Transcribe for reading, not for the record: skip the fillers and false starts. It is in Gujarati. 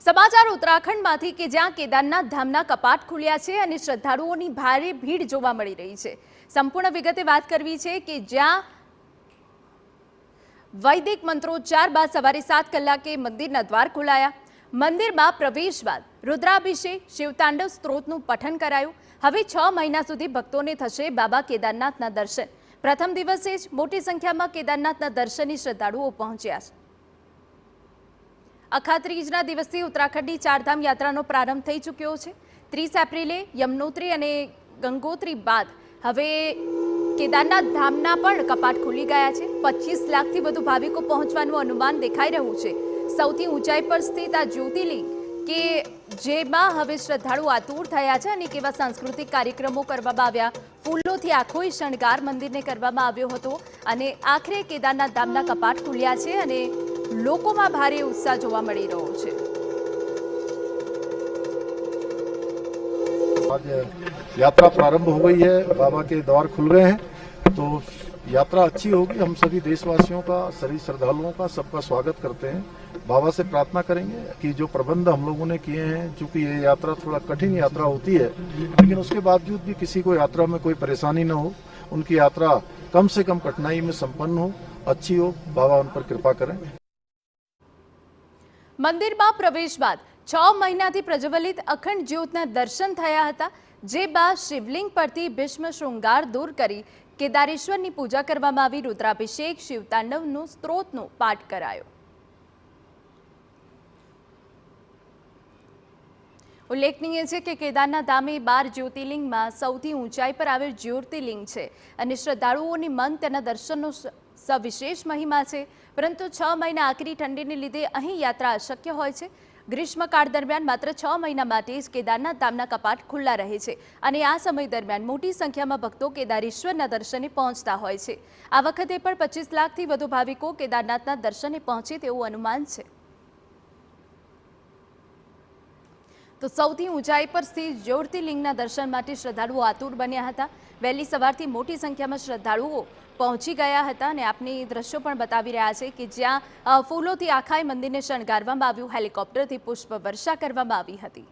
સમાચાર ઉત્તરાખંડમાંથી કે જ્યાં કેદારનાથ ધામના કપાટ ખુલ્યા છે અને શ્રદ્ધાળુઓની ભારે ભીડ જોવા મળી રહી છે। સંપૂર્ણ વિગતે વાત કરવી છે કે જ્યાં વૈદિક મંત્રોચ્ચાર બાદ સવારે 7 કલાકે મંદિરના દ્વાર ખોલાયા। મંદિરમાં પ્રવેશ બાદ રુદ્રાભિષેક શિવતાંડવ સ્ત્રોતનું પઠન કરાયું। હવે 6 મહિના સુધી ભક્તોને થશે બાબા કેદારનાથના દર્શન। પ્રથમ દિવસે જ મોટી સંખ્યામાં કેદારનાથના દર્શનની શ્રદ્ધાળુઓ પહોંચ્યા છે। અખાત્રીજના દિવસથી ઉત્તરાખંડની ચારધામ યાત્રાનો પ્રારંભ થઈ ચૂક્યો છે। 30 એપ્રિલે યમનોત્રી અને ગંગોત્રી બાદ હવે કેદારનાથ ધામના પણ કપાટ ખુલી ગયા છે। 25 લાખથી વધુ ભાવિકો પહોંચવાનું અનુમાન દેખાઈ રહ્યું છે। સૌથી ઊંચાઈ પર સ્થિત આ જ્યોતિર્લિંગ કે જેમાં હવે શ્રદ્ધાળુ આતુર થયા છે અને કેવા સાંસ્કૃતિક કાર્યક્રમો કરવામાં આવ્યા। ફૂલોથી આખો શણગાર મંદિરને કરવામાં આવ્યો હતો અને આખરે કેદારનાથ ધામના કપાટ ખુલ્યા છે અને લોકોમાં ભારે ઉત્સાહ જોવા મળી રહ્યો છે। आज यात्रा प्रारंभ हो गई है, बाबा के द्वार खुल गए हैं, तो यात्रा अच्छी होगी। हम सभी देशवासियों का, सभी श्रद्धालुओं का सबका स्वागत करते हैं। बाबा से प्रार्थना करेंगे कि जो प्रबंध हम लोगों ने किए हैं, चूंकि ये यात्रा थोड़ा कठिन यात्रा होती है, लेकिन उसके बावजूद भी किसी को यात्रा में कोई परेशानी न हो, उनकी यात्रा कम से कम कठिनाई में संपन्न हो, अच्छी हो, बाबा उन पर कृपा करें। મંદિરમાં પ્રવેશ બાદ 6 મહિનાથી પ્રજ્વલિત અખંડ જ્યોતના દર્શન થયા હતા। જે બાદ શિવલિંગ પરથી ભસ્મ શૃંગાર દૂર કરી કેદારેશ્વરની પૂજા કરવામાં આવી। રુદ્રાભિષેક શિવતાંડવનું સ્ત્રોતનો પાઠ કરાયો। ઉલ્લેખનીય છે કે કેદારનાથ ધામ એ 12 જ્યોતિર્લિંગમાં સૌથી ઊંચાઈ પર આવેલ જ્યોતિર્લિંગ છે અને શ્રદ્ધાળુઓની મન તેના દર્શનનો સવિશેષ મહિમા છે। પરંતુ 6 મહિના આકરી ઠંડીને લીધે અહીં યાત્રા અશક્ય હોય છે। ગ્રીષ્મકાળ દરમિયાન માત્ર 6 મહિના માટે જ કેદારનાથ ધામના કપાટ ખુલ્લા રહે છે અને આ સમય દરમિયાન મોટી સંખ્યામાં ભક્તો કેદારેશ્વરના દર્શને પહોંચતા હોય છે। આ વખતે પણ 25 લાખથી વધુ ભાવિકો કેદારનાથના દર્શને પહોંચે તેવું અનુમાન છે। તો સૌથી ઊંચાઈ પર સ્થિત જ્યોતિર્લિંગના દર્શન માટે શ્રદ્ધાળુઓ આતુર બન્યા હતા। વહેલી સવારથી મોટી સંખ્યામાં શ્રદ્ધાળુઓ પહોંચી ગયા હતા અને આપને દ્રશ્યો પણ બતાવી રહ્યા છે કે જ્યાં ફૂલોથી આખા મંદિરને શણગારવામાં આવ્યું, હેલિકોપ્ટરથી પુષ્પ વર્ષા કરવામાં આવી હતી।